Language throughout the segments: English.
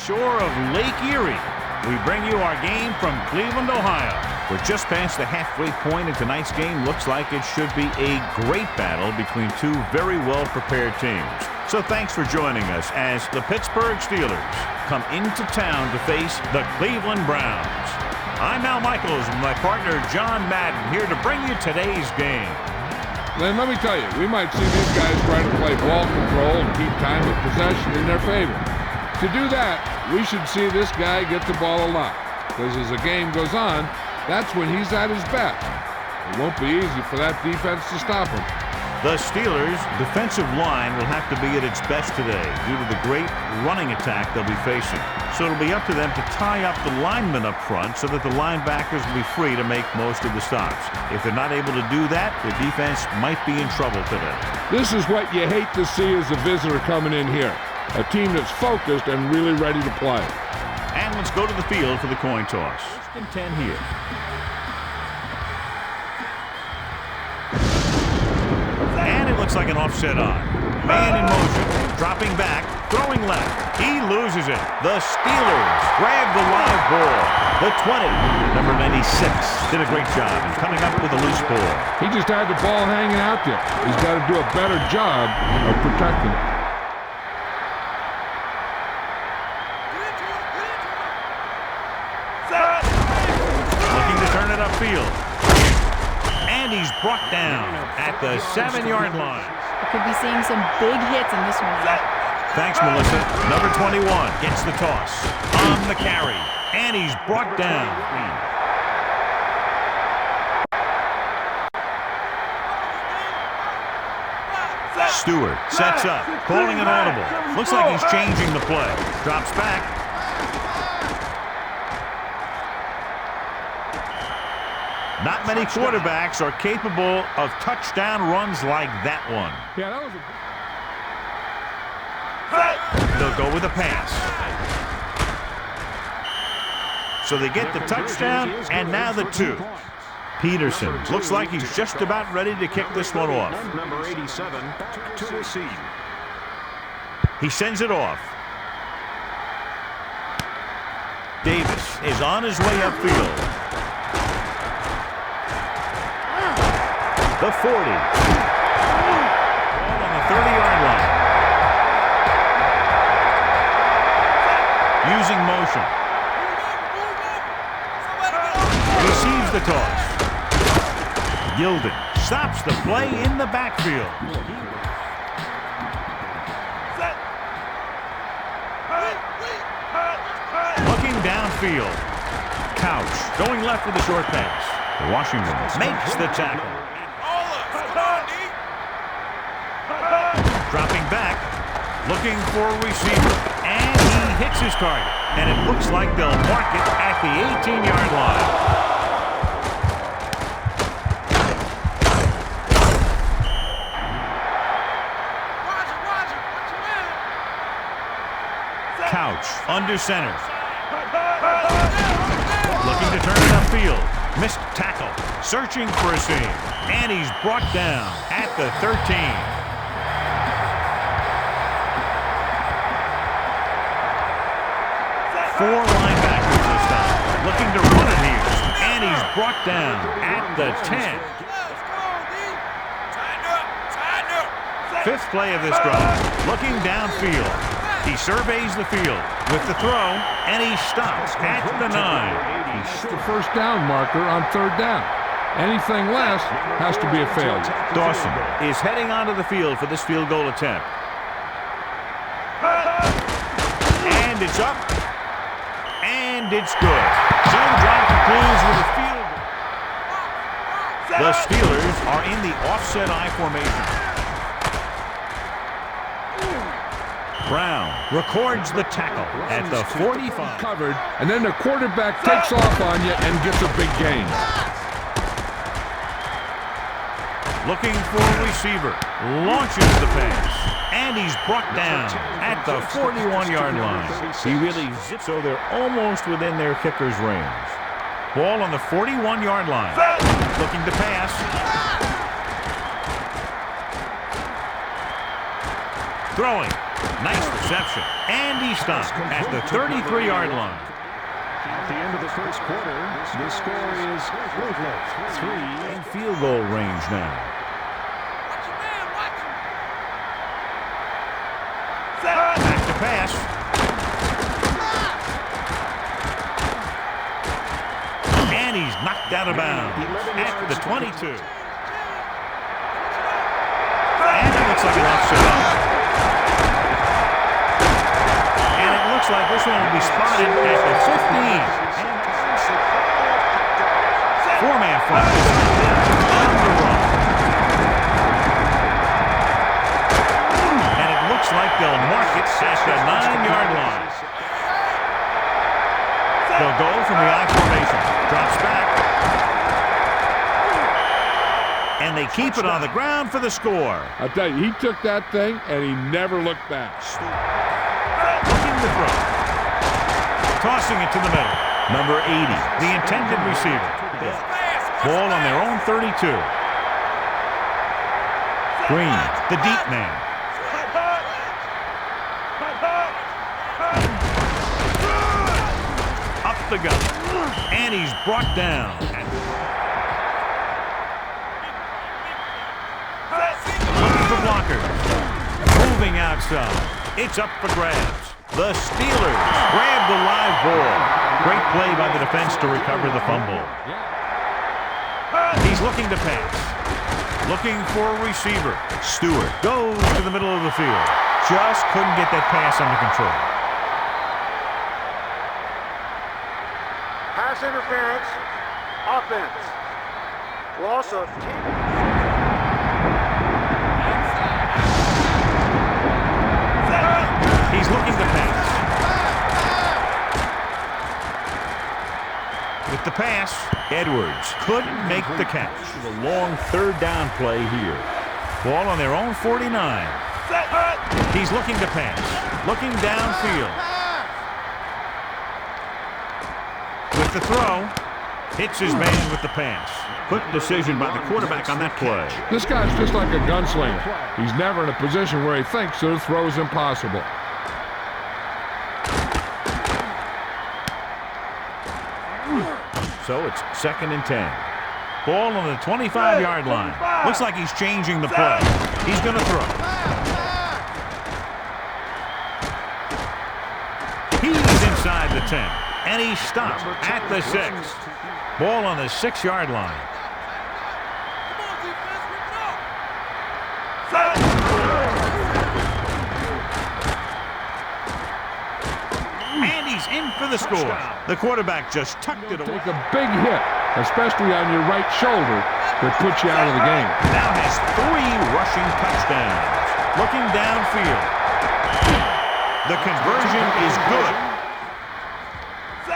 shore of Lake Erie, we bring you our game from Cleveland, Ohio. We're just past the halfway point, and tonight's game looks like it should be a great battle between two very well-prepared teams. So thanks for joining us as the Pittsburgh Steelers come into town to face the Cleveland Browns. I'm Al Michaels with my partner John Madden here to bring you today's game. Len, let me tell you, we might see these guys try to play ball control and keep time of possession in their favor. To do that, we should see this guy get the ball a lot, because as the game goes on, that's when he's at his best. It won't be easy for that defense to stop him. The Steelers' defensive line will have to be at its best today due to the great running attack they'll be facing. So it'll be up to them to tie up the linemen up front so that the linebackers will be free to make most of the stops. If they're not able to do that, the defense might be in trouble today. This is what you hate to see as a visitor coming in here. A team that's focused and really ready to play. And let's go to the field for the coin toss. First and 10 here. And it looks like an offset on. Man in motion, dropping back, throwing left. He loses it. The Steelers grab the live ball. The 20, number 96, did a great job in coming up with a loose ball. He just had the ball hanging out there. He's got to do a better job of protecting it. Looking to turn it upfield. And he's brought down at the 7-yard line. We could be seeing some big hits in this one. Thanks, Melissa. Number 21 gets the toss on the carry. And he's brought down. Stewart sets up, calling an audible. Looks like he's changing the play. Drops back. Not many quarterbacks are capable of touchdown runs like that one. Yeah, that was They'll go with a pass. So they get the touchdown, and now the 2. Peterson looks like he's just about ready to kick this one off. Number 87 to receive. He sends it off. Davis is on his way upfield. The 40. Ball on the 30-yard line. Using motion. Receives the toss. Gilden stops the play in the backfield. Looking downfield. Couch going left with a short pass. Washington makes the tackle. Dropping back, looking for a receiver, and he hits his target. And it looks like they'll mark it at the 18-yard line. Couch under center. Looking to turn it upfield. Missed tackle. Searching for a seam. And he's brought down at the 13. Four linebackers this time. Looking to run it here. And he's brought down at the 10. Fifth play of this drive. Looking downfield. He surveys the field with the throw, and he stops at the 9. He's the first down marker on 3rd down. Anything less has to be a failure. Dawson is heading onto the field for this field goal attempt. And it's up. And it's good. So the drive concludes with a field goal. The Steelers are in the offset I formation. Brown records the tackle at the 45. Covered, and then the quarterback takes off on you and gets a big gain. Looking for a receiver. Launches the pass. And he's brought down at the 41-yard line. He really zips, so they're almost within their kicker's range. Ball on the 41-yard line. Looking to pass. Throwing. Nice reception. And he stopped at the 33-yard line. At the end of the first quarter, the score is 3 in field goal range now. Back to pass. And he's knocked out of bounds at the 22. And it looks like an offside. And it looks like this one will be spotted at the 15. Four-man front. On the run. And it looks like they'll mark it at the 9-yard line. They'll go from the I formation. Drops back. And they keep it on the ground for the score. I'll tell you, he took that thing and he never looked back. Looking to throw. Tossing it to the middle. Number 80, the intended receiver. Ball on their own 32. Green, the deep man. Up the gut. And he's brought down. Looking for blockers. Moving outside. It's up for grabs. The Steelers grab the live ball. Great play by the defense to recover the fumble. He's looking to pass. Looking for a receiver. Stewart goes to the middle of the field. Just couldn't get that pass under control. Pass interference, offense. Loss of He's looking to pass. With the pass, Edwards couldn't make the catch. A long third down play here. Ball on their own 49. He's looking to pass. Looking downfield. With the throw, hits his man with the pass. Quick decision by the quarterback on that play. This guy's just like a gunslinger. He's never in a position where he thinks that a throw is impossible. So it's 2nd and 10. Ball on the 25-yard line. Looks like he's changing the play. He's going to throw. He's inside the 10. And he stops at the 6. Ball on the 6-yard line. And he's in for the score. The quarterback just tucked it away. Take a big hit, especially on your right shoulder, that puts you out of the game. Now has 3 rushing touchdowns. Looking downfield. The conversion is good.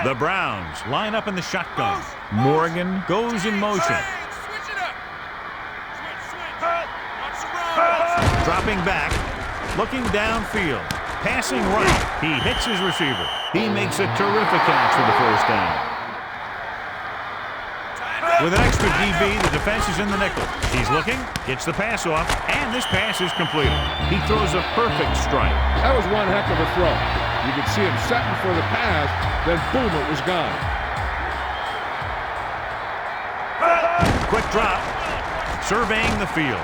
The Browns line up in the shotgun. Morgan goes in motion. Dropping back. Looking downfield. Passing right. He hits his receiver. He makes a terrific catch for the first down. With an extra DB, the defense is in the nickel. He's looking, gets the pass off, and this pass is completed. He throws a perfect strike. That was one heck of a throw. You could see him setting for the pass, then boom, it was gone. Quick drop. Surveying the field.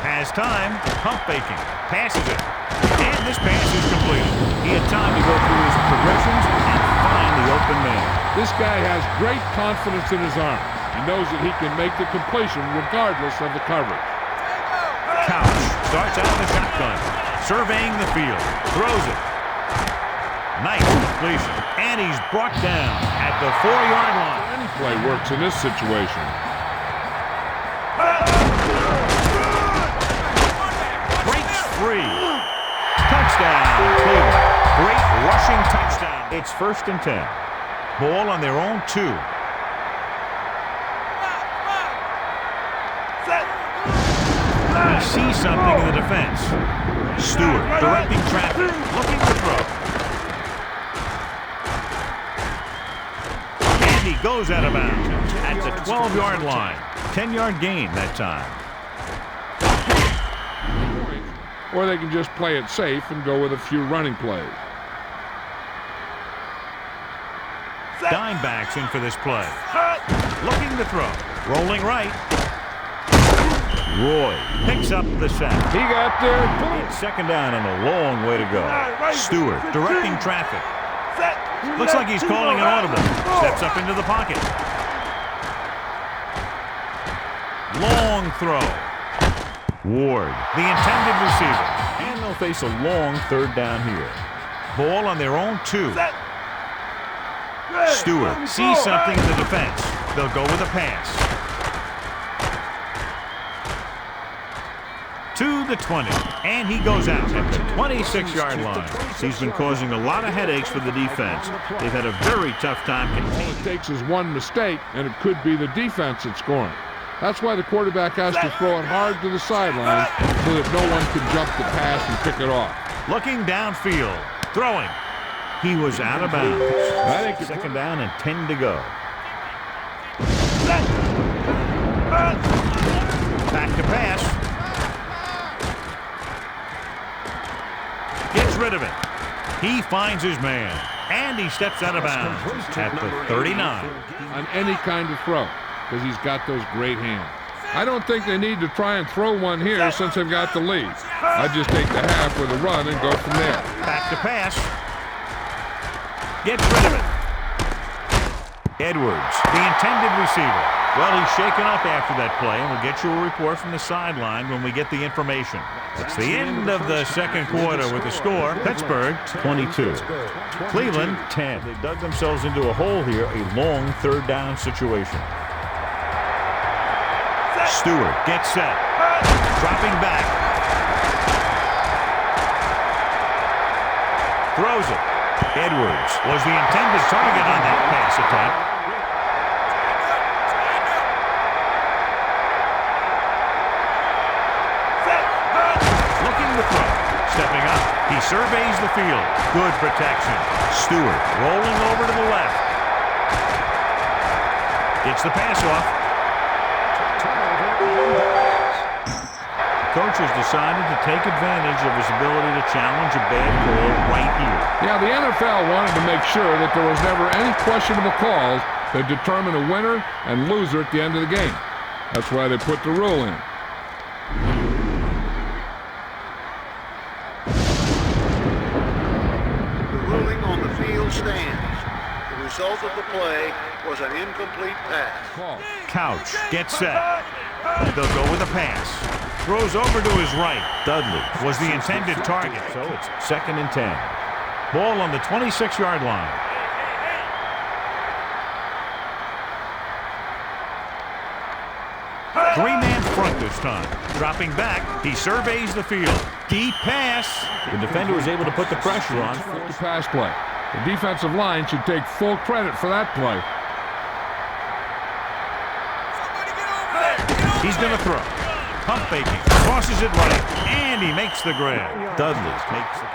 Has time, pump faking, passes it. And this pass is completed. He had time to go through his progressions and find the open man. This guy has great confidence in his arm. He knows that he can make the completion regardless of the coverage. Couch starts out of the shotgun. Surveying the field. Throws it. Nice completion. And he's brought down at the 4-yard line. Any play works in this situation. Breaks free. Touchdown, Cleveland. Great rushing touchdown. It's 1st and 10. Ball on their own 2. We see something in the defense. Stewart directing traffic, looking to throw. And he goes out of bounds at the 12-yard line. 10-yard gain that time. or they can just play it safe and go with a few running plays. Dime backs in for this play. Looking to throw. Rolling right. Roy picks up the sack. He got there. It's second down and a long way to go. Stewart directing traffic. Looks like he's calling an audible. Steps up into the pocket. Long throw. Ward, the intended receiver. And they'll face a long third down here. Ball on their own 2. Stewart sees something in the defense. They'll go with a pass. To the 20, and he goes out at the 26-yard line. He's been causing a lot of headaches for the defense. They've had a very tough time containing. All it takes is one mistake, and it could be the defense that's scoring. That's why the quarterback has to throw it hard to the sideline so that no one can jump the pass and pick it off. Looking downfield, throwing. He was out of bounds. I think second down and 10 to go. Back to pass. Gets rid of it. He finds his man, and he steps out of bounds at the 39. On any kind of throw, because he's got those great hands. I don't think they need to try and throw one here since they've got the lead. I just take the half with a run and go from there. Back to pass. Gets rid of it. Edwards, the intended receiver. Well, he's shaken up after that play, and we'll get you a report from the sideline when we get the information. It's the end of the second quarter with the score. Pittsburgh 22. Cleveland 10. They dug themselves into a hole here, a long third down situation. Stewart gets set. Dropping back. Throws it. Edwards was the intended target on that pass attempt. Looking to throw. Stepping up. He surveys the field. Good protection. Stewart rolling over to the left. Gets the pass off. Coach has decided to take advantage of his ability to challenge a bad call right here. Yeah, the NFL wanted to make sure that there was never any questionable calls that determine a winner and loser at the end of the game. That's why they put the rule in. The ruling on the field stands. The result of the play was an incomplete pass. Call. Couch gets set. They'll go with a pass. Throws over to his right. Dudley was the intended target, so it's second and 10. Ball on the 26-yard line. Three-man front this time. Dropping back, he surveys the field. Deep pass. The defender was able to put the pressure on. The pass play. The defensive line should take full credit for that play. He's going to throw. Pump faking. Crosses it right. And he makes the grab. Dudley makes it.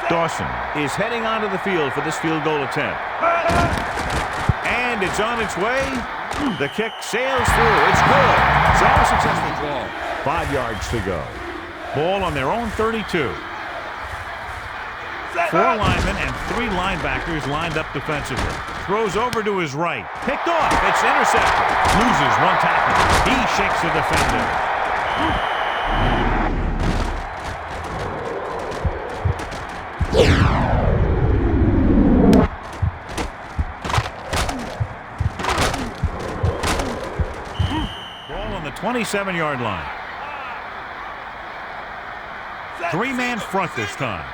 Dawson is heading onto the field for this field goal attempt. And it's on its way. The kick sails through. It's good. So a successful ball. 5 yards to go. Ball on their own 32. 4 linemen and 3 linebackers lined up defensively. Throws over to his right. Picked off. It's intercepted. Loses 1 tackle. He shakes the defender. Ball on the 27-yard line. 3-man front this time.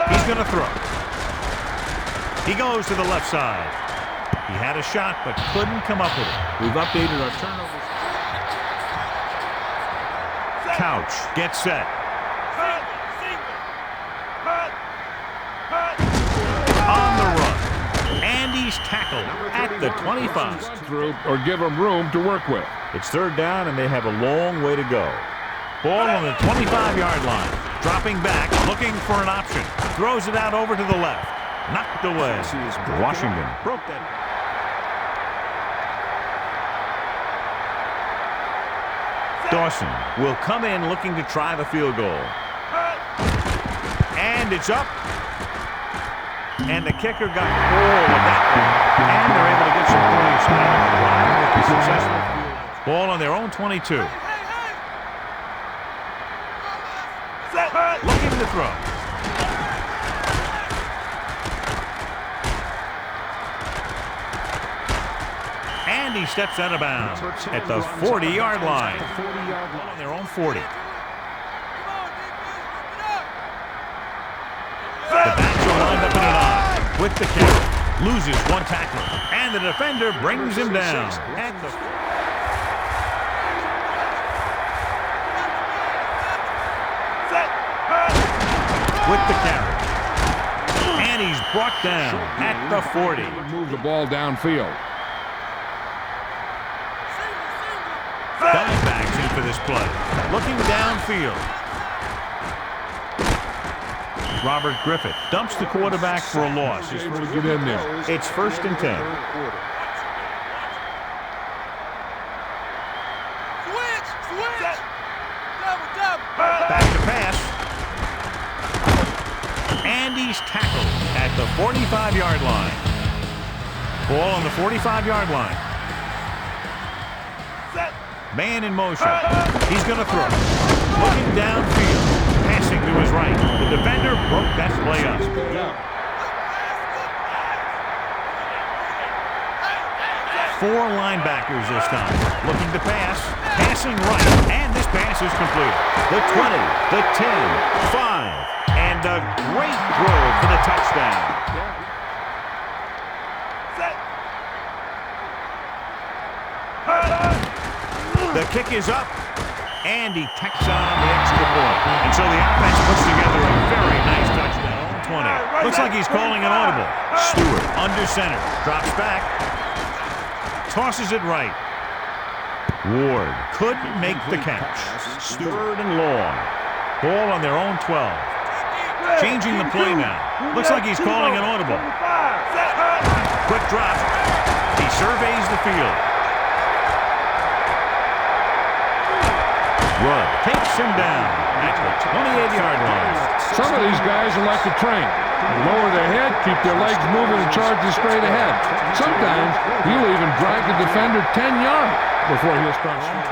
He's going to throw. He goes to the left side. He had a shot, but couldn't come up with it. We've updated our turnovers. Couch gets set. On the run. And he's tackled at the 25. Through or give him room to work with. It's third down, and they have a long way to go. Ball on the 25-yard line. Dropping back, looking for an option. Throws it out over to the left. Knocked away. Washington. Broke that. Dawson will come in looking to try the field goal. And it's up. And the kicker got hold of that one. And they're able to get some points with the successful field. Ball on their own 22. Looking to throw. And he steps out of bounds at the 40-yard line. On their own 40. The backs are lined up in an eye with the kick. Loses one tackler. And the defender brings him down. At the with the carry. And he's brought down at the 40. Move the ball downfield. Dimebacks in for this play. Looking downfield. Robert Griffith dumps the quarterback for a loss. He's able to get in there. It's 1st and 10. Back to pass. And he's tackled at the 45-yard line. Ball on the 45-yard line. Man in motion. He's going to throw. Looking downfield. Passing to his right. The defender broke that play up. Four linebackers this time. Looking to pass. Passing right. And this pass is complete. The 20, the 10, 5. And a great throw for the touchdown. The kick is up, and he tacks on the extra point. And so the offense puts together a very nice touchdown. 20. Looks like he's calling an audible. Stewart under center. Drops back. Tosses it right. Ward couldn't make the catch. Stewart and long. Ball on their own 12. Changing the play now. Looks like he's calling an audible. Quick drop. He surveys the field. Rudd takes him down at the 28-yard line. Some of these guys are like a train. They lower their head, keep their legs moving, and charge you straight ahead. Sometimes he'll even drag the defender 10 yards before he'll start shooting.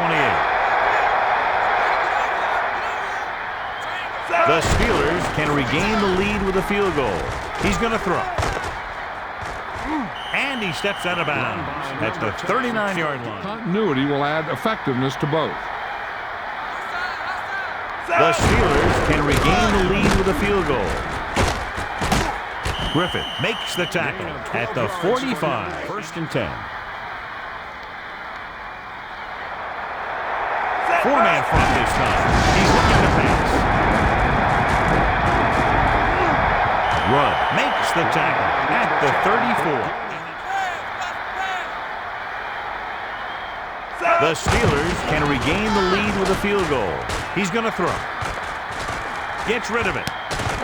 28. The Steelers can regain the lead with a field goal. He's going to throw. And he steps out of bounds at the 39-yard line. Continuity will add effectiveness to both. The Steelers can regain the lead with a field goal. Griffith makes the tackle at the 45. 1st and 10. Four-man front this time. He's looking to pass. Rudd makes the tackle at the 34. The Steelers can regain the lead with a field goal. He's going to throw. Gets rid of it.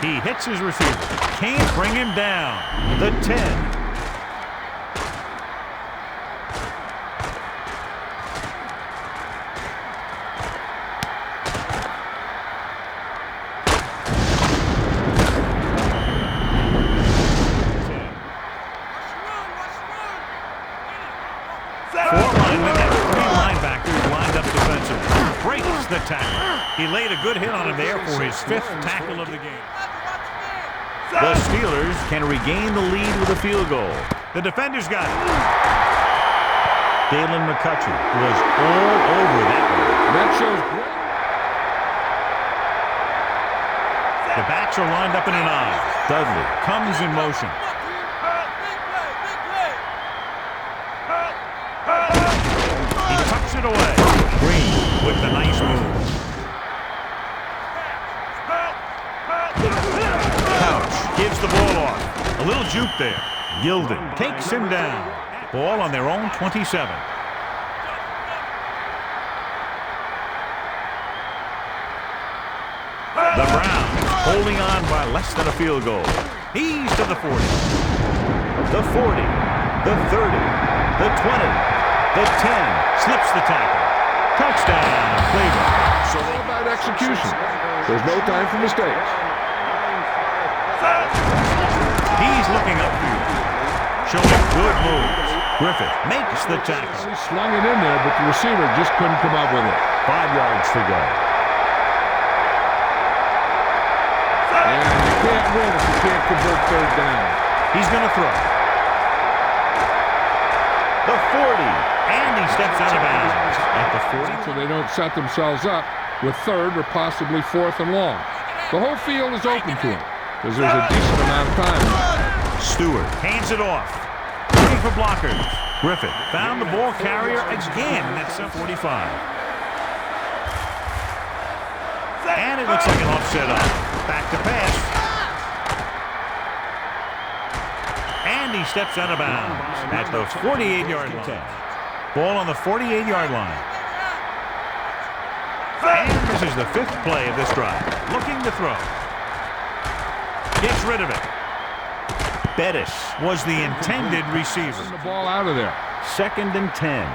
He hits his receiver. Can't bring him down. The 10. The tackle. He laid a good hit on him there for his 5th tackle of the game. The Steelers can regain the lead with a field goal. The defender's got it. Dalen McCutcheon was all over that one. That shows great. The backs are lined up in an eye. Dudley comes in motion. He tucks it away. Green with the nice move. Couch gives the ball off. A little juke there. Gilden takes him down. Ball on their own 27. The Browns holding on by less than a field goal. He's to the 40. The 40. The 30. The 20. The 10. Slips the tackle. Touchdown, Cleveland. So all about execution. There's no time for mistakes. He's looking upfield. Showing good moves. Griffith makes the tackle. He slung it in there, but the receiver just couldn't come up with it. 5 yards to go. And you can't win if you can't convert third down. He's going to throw. The 40. And he steps out of bounds at the 40. So they don't set themselves up with third or possibly fourth and long. The whole field is open to him because there's a decent amount of time. Stewart hands it off. Looking for blockers. Griffith found the ball carrier again. That's a 45. And it looks like an offset up. Back to pass. And he steps out of bounds at the 48-yard line. Ball on the 48-yard line. And this is the 5th play of this drive. Looking to throw. Gets rid of it. Bettis was the intended receiver. The ball out of there. 2nd and 10.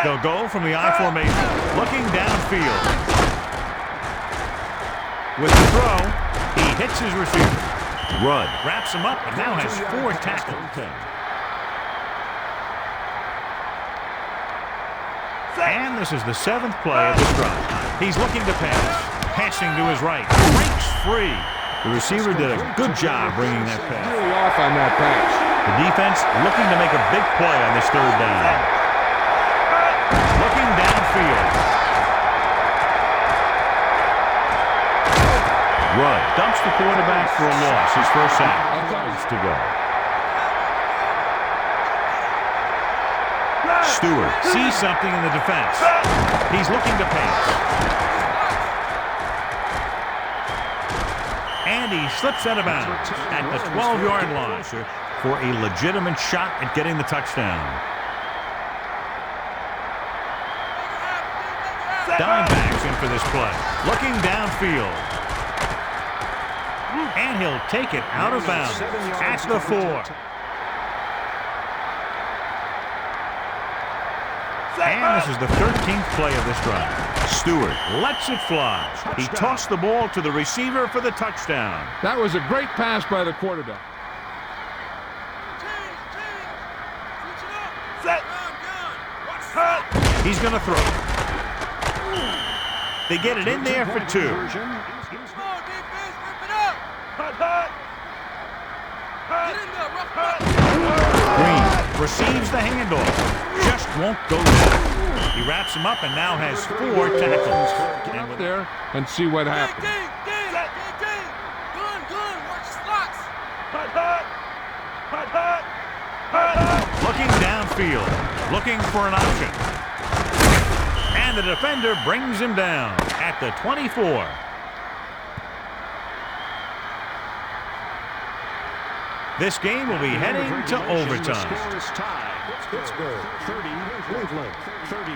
They'll go from the I formation. Looking downfield. With the throw, he hits his receiver. Rudd wraps him up and now has 4 tackles. And this is the 7th play of this drive. He's looking to pass. Passing to his right. Breaks free. The receiver did a good job bringing that pass. Really off on that pass. The defense looking to make a big play on this 3rd down. Looking downfield. Rudd dumps the quarterback for a loss. His first sack. To go. Stewart sees something in the defense. He's looking to pass. And he slips out of bounds at the 12-yard line for a legitimate shot at getting the touchdown. Dimebacks in for this play. Looking downfield. And he'll take it out of bounds at the 4. And this is the 13th play of this drive. Stewart lets it fly. He tossed the ball to the receiver for the touchdown. That was a great pass by the quarterback. He's going to throw. They get it in there for 2. Green receives the handoff. Just won't go down. He wraps him up and now has 4 tackles. Get up there and see what happens. Looking downfield. Looking for an option. And the defender brings him down at the 24. This game will be heading to overtime. Pittsburgh 30, Cleveland 30.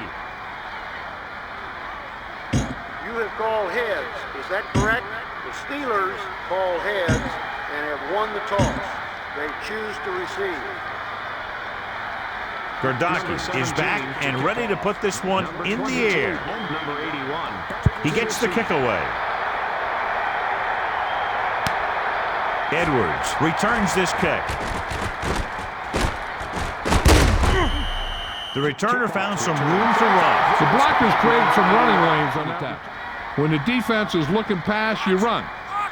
You have called heads. Is that correct? The Steelers call heads and have won the toss. They choose to receive. Gordell is back and ready to put this one in the air. Number 81. He gets the kick away. Edwards returns this kick. The returner found some room to run. The blockers created some running lanes on the tap. When the defense is looking pass, you run.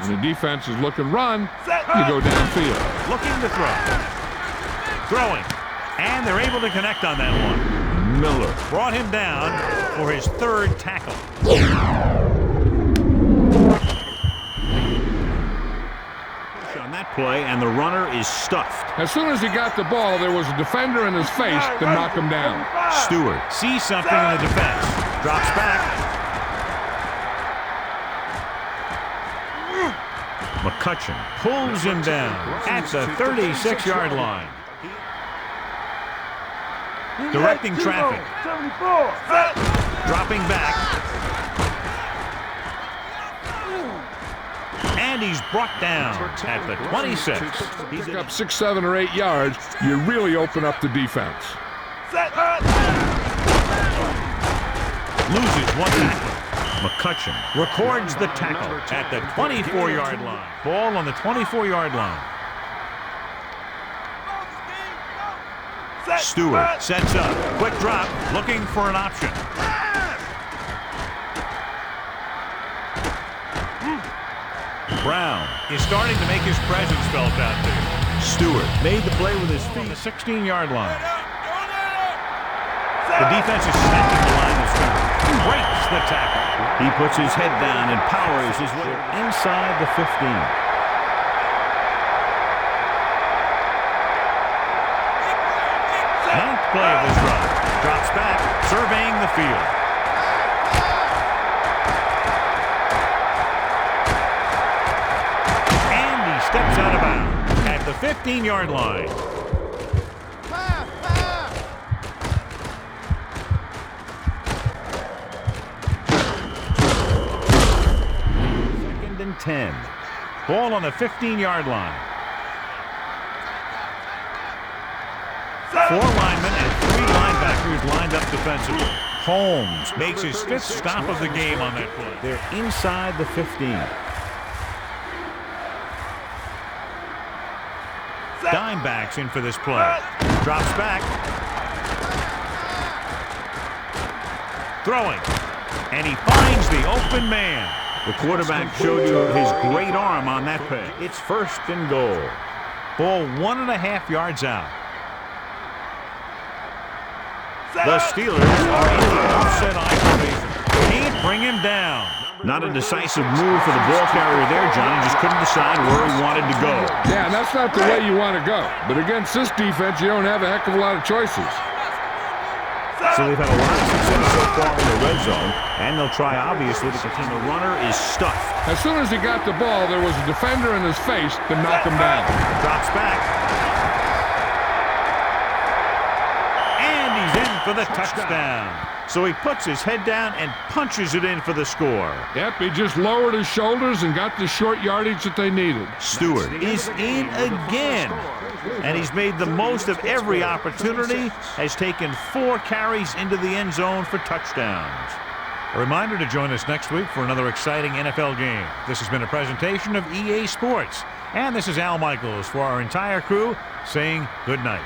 When the defense is looking run, you go downfield. Looking to throw. Throwing. And they're able to connect on that one. Miller brought him down for his 3rd tackle. On that play, and the runner is stuffed. As soon as he got the ball, there was a defender in his face to knock him down. Stewart sees something in the defense. Drops back. McCutcheon pulls him down at the 36-yard line. Directing traffic. Dropping back. And he's brought down at the 26. Pick up 6, 7, or 8 yards, you really open up the defense. Loses one tackler. McCutcheon records the tackle at the 24-yard line. Ball on the 24-yard line. Stewart sets up. Quick drop, looking for an option. Brown is starting to make his presence felt out there. Stewart made the play with his feet on the 16-yard line. The defense is connecting the line of scrimmage. He breaks the tackle. He puts his head down and powers his way inside the 15. Ninth play of this run. Drops back, surveying the field. And he steps out of bounds at the 15-yard line. Second and 10. Ball on the 15-yard line. 4 linemen and 3 linebackers lined up defensively. Holmes makes his 5th stop of the game on that play. They're inside the 15. Dime backs in for this play. Drops back. Throwing. And he finds the open man. The quarterback showed you his great arm on that play. It's 1st and goal. Ball 1.5 yards out. The Steelers are in the offset I formation. Can't bring him down. Not a decisive move for the ball carrier there, John. He just couldn't decide where he wanted to go. Yeah, and that's not the way you want to go. But against this defense, you don't have a heck of a lot of choices. So they've had a lot of success so far in the red zone, and they'll try, obviously, to continue. The runner is stuffed. As soon as he got the ball, there was a defender in his face to knock him down. Drops back. For the touchdown. So he puts his head down and punches it in for the score. Yep, he just lowered his shoulders and got the short yardage that they needed. Stewart is in again. And he's made the most of every opportunity, has taken 4 carries into the end zone for touchdowns. A reminder to join us next week for another exciting NFL game. This has been a presentation of EA Sports. And this is Al Michaels for our entire crew saying good night.